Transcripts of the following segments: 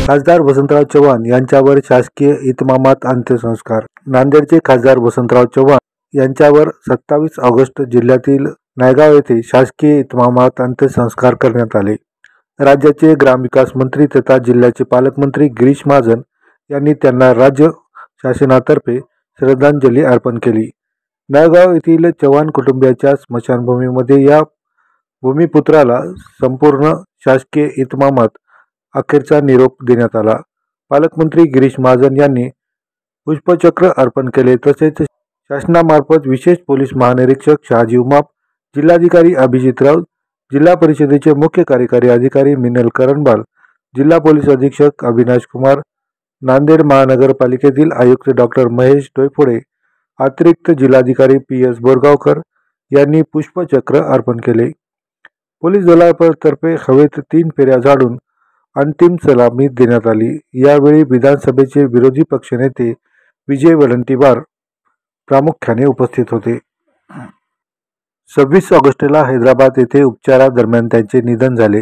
खासदार वसंतराव चव्हाण यांच्यावर शासकीय इतमामात अंत्यसंस्कार। नांदेडचे खासदार वसंतराव चव्हाण यांच्यावर 27 ऑगस्ट जिल्ह्यातील नायगाव येथे शासकीय इतमामात अंत्यसंस्कार करण्यात आले। राज्याचे ग्रामविकास मंत्री तथा जिल्ह्याचे पालकमंत्री गिरीश महाजन यांनी त्यांना राज्य शासनातर्फे श्रद्धांजली अर्पण केली। नायगाव येथील चव्हाण कुटुंबियाच्या स्मशानभूमीमध्ये या भूमिपुत्राला संपूर्ण शासकीय इतमामात अखेरचा निरोप देण्यात आला। पालकमंत्री गिरीश महाजन यांनी पुष्पचक्र अर्पण केले। तसेच शासनामार्फत विशेष पोलीस महानिरीक्षक शहाजी उमाप, जिल्हाधिकारी अभिजितराव, जिल्हा परिषदेचे मुख्य कार्यकारी अधिकारी मिनल करणबाल, जिल्हा पोलीस अधीक्षक अविनाश कुमार, नांदेड महानगरपालिकेतील आयुक्त डॉक्टर महेश डोईफोडे, अतिरिक्त जिल्हाधिकारी PS बोरगावकर यांनी पुष्पचक्र अर्पण केले। पोलीस दलातर्फे हवेत 3 फेऱ्या झाडून अंतिम सलामी देण्यात आली। यावेळी विधानसभेचे विरोधी पक्षनेते विजय वडेट्टीवार प्रामुख्याने उपस्थित होते। 26 ऑगस्टला हैदराबाद येथे उपचारादरम्यान त्यांचे निधन झाले।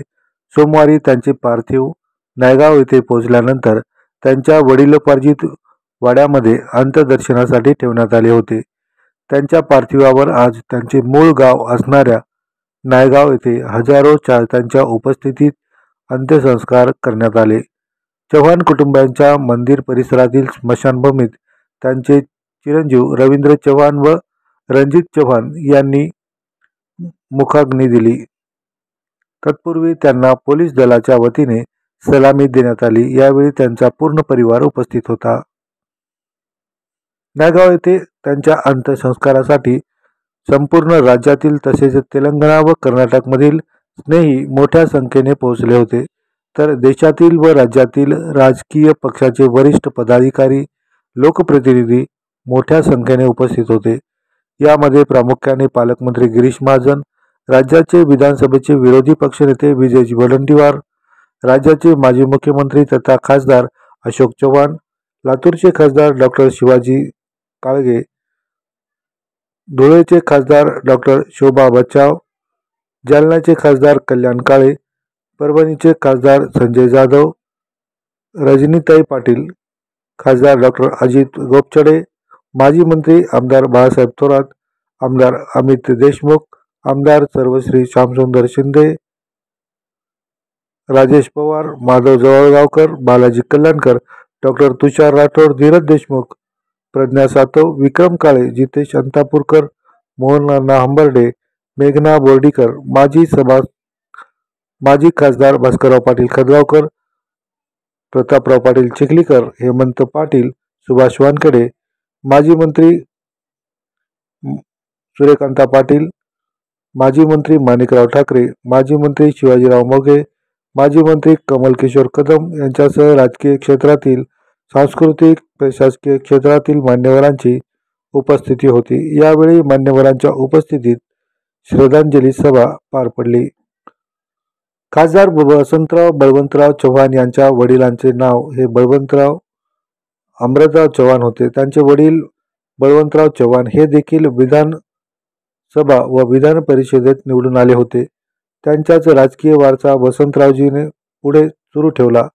सोमवारी त्यांचे पार्थिव नायगाव येथे पोहोचल्यानंतर त्यांच्या वडिलोपार्जित वाड्यामध्ये अंत्यदर्शनासाठी ठेवण्यात आले होते। त्यांच्या पार्थिवावर आज त्यांचे मूळ गाव असणाऱ्या नायगाव येथे हजारो चाहत्यांच्या उपस्थितीत अंत्यसंस्कार करण्यात आले। चव्हाण कुटुंबियांच्या मंदिर परिसरातील स्मशानभूमीत त्यांचे चिरंजीव रवींद्र चव्हाण व रणजित चव्हाण यांनी मुखाग्नी दिली। तत्पूर्वी त्यांना पोलीस दलाच्या वतीने सलामी देण्यात आली। यावेळी त्यांचा पूर्ण परिवार उपस्थित होता। नायगाव येथे त्यांच्या अंत्यसंस्कारासाठी संपूर्ण राज्यातील तसेच तेलंगणा व कर्नाटकमधील स्नेही मोठ्या संख्येने पोहोचले होते। तर देशातील व राज्यातील राजकीय पक्षाचे वरिष्ठ पदाधिकारी, लोकप्रतिनिधी मोठ्या संख्येने उपस्थित होते। यामध्ये प्रामुख्याने पालकमंत्री गिरीश महाजन, राज्याचे विधानसभेचे विरोधी पक्षनेते विजय वडेट्टीवार, राज्याचे माजी मुख्यमंत्री तथा खासदार अशोक चव्हाण, लातूरचे खासदार डॉक्टर शिवाजी काळगे, धुळेचे खासदार डॉक्टर शोभा बच्छाव, जालन्याचे खासदार कल्याण काळे, परभणीचे खासदार संजय जाधव, रजनीताई पाटील, खासदार डॉक्टर अजित गोपछडे, माजी मंत्री आमदार बाळासाहेब थोरात, आमदार अमित देशमुख, आमदार सर्वश्री श्यामसुंदर शिंदे, राजेश पवार, माधव जवळगावकर, बालाजी कल्याणकर, डॉक्टर तुषार राठोड, धीरज देशमुख, प्रज्ञा सातव, विक्रम काळे, जितेश अंतापूरकर, मोहनअण्णा हंबर्डे, मेघना बोर्डीकर, माजी खासदार भास्करराव पाटील खदगावकर, प्रतापराव पाटील चिखलीकर, हेमंत पाटील, सुभाष वानखेडे, माजी मंत्री सूर्यकांता पाटील, माजी मंत्री माणिकराव ठाकरे, माजी मंत्री शिवाजीराव मोघे, माजी मंत्री कमल किशोर कदम यांच्यासह राजकीय क्षेत्रातील, सांस्कृतिक, प्रशासकीय क्षेत्रातील मान्यवरांची उपस्थिती होती। यावेळी मान्यवरांच्या उपस्थितीत श्रद्धांजली सभा पार पडली। खासदार वसंतराव बळवंतराव चव्हाण यांच्या वडिलांचे नाव हे बळवंतराव अमृतराव चव्हाण होते। त्यांचे वडील बळवंतराव चव्हाण हे देखील विधानसभा व विधान परिषदेत निवडून आले होते। त्यांचाच राजकीय वारसा वसंतरावजीने पुढे सुरू ठेवला।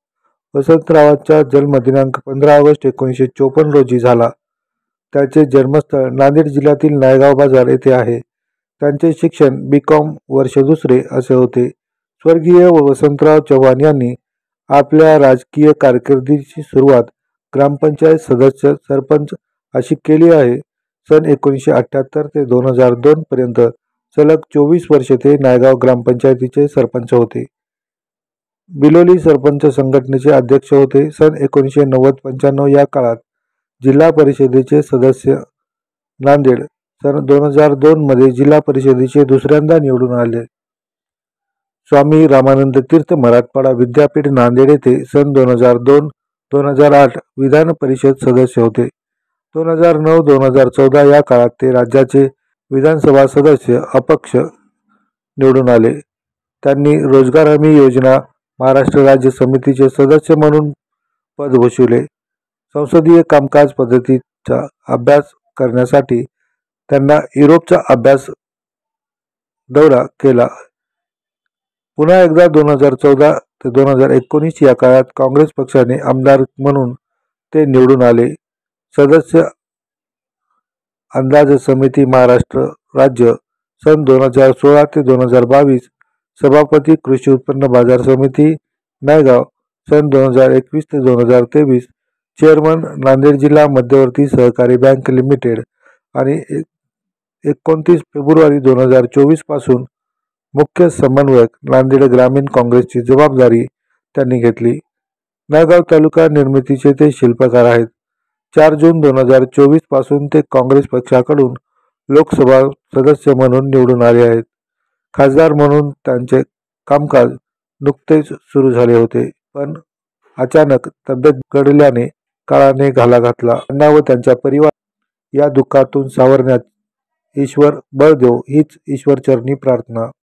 वसंतरावांचा जन्म दिनांक 15 ऑगस्ट 1954 रोजी झाला। त्याचे जन्मस्थळ नांदेड जिल्ह्यातील नायगाव बाजार येथे आहे। त्यांचे शिक्षण B.Com वर्ष दुसरे असे होते। स्वर्गीय वसंतराव चव्हाण यांनी आपल्या राजकीय कारकिर्दीची सुरुवात ग्रामपंचायत सदस्य, सरपंच अशी केली आहे। सन 1978 ते 2002 पर्यंत सलग 24 वर्षे ते नायगाव ग्रामपंचायतीचे सरपंच होते। बिलोली सरपंच संघटनेचे अध्यक्ष होते। सन 1990-95 या काळात जिल्हा परिषदेचे सदस्य नांदेड। सन 2002 मध्ये जिल्हा परिषदेचे दुसऱ्यांदा निवडून आले। स्वामी रामानंद तीर्थ मराठवाडा विद्यापीठ नांदेड येथे सन 2002-2008 विधान परिषद सदस्य होते। 2009-2014 या काळात ते राज्याचे विधानसभा सदस्य अपक्ष निवडून आले। त्यांनी रोजगार हमी योजना महाराष्ट्र राज्य समितीचे सदस्य म्हणून पद भूषविले। संसदीय कामकाज पद्धतीचा अभ्यास करण्यासाठी त्यांना युरोपचा अभ्यास दौरा केला। पुन्हा एकदा 2014 ते 2019 या काळात काँग्रेस पक्षाने आमदार म्हणून ते निवडून आले. सदस्य अंदाज समिती महाराष्ट्र राज्य सन 2016 ते 2022, सभापती कृषी उत्पन्न बाजार समिती नायगाव सन 2021 ते 2023, चेअरमन नांदेड जिल्हा मध्यवर्ती सहकारी बँक लिमिटेड आणि 29 फेब्रुवारी 2024 पासून मुख्य समन्वयक नांदेड ग्रामीण काँग्रेसची जबाबदारी त्यांनी घेतली. नायगाव तालुका निर्मितीचे ते शिल्पकार आहेत. 4 जून 2024 पासून ते काँग्रेस पक्षाकडून लोकसभा सदस्य म्हणून निवडून आले आहेत. खासदार म्हणून त्यांचे कामकाज नुकतेच सुरू झाले होते, पण अचानक तब्येत बिघडल्याने काळाने घाला घातला. त्यांना व त्यांच्या परिवार या दुःखातून सावरण्यात ईश्वर बळ देवो हीच ईश्वरचरणी प्रार्थना.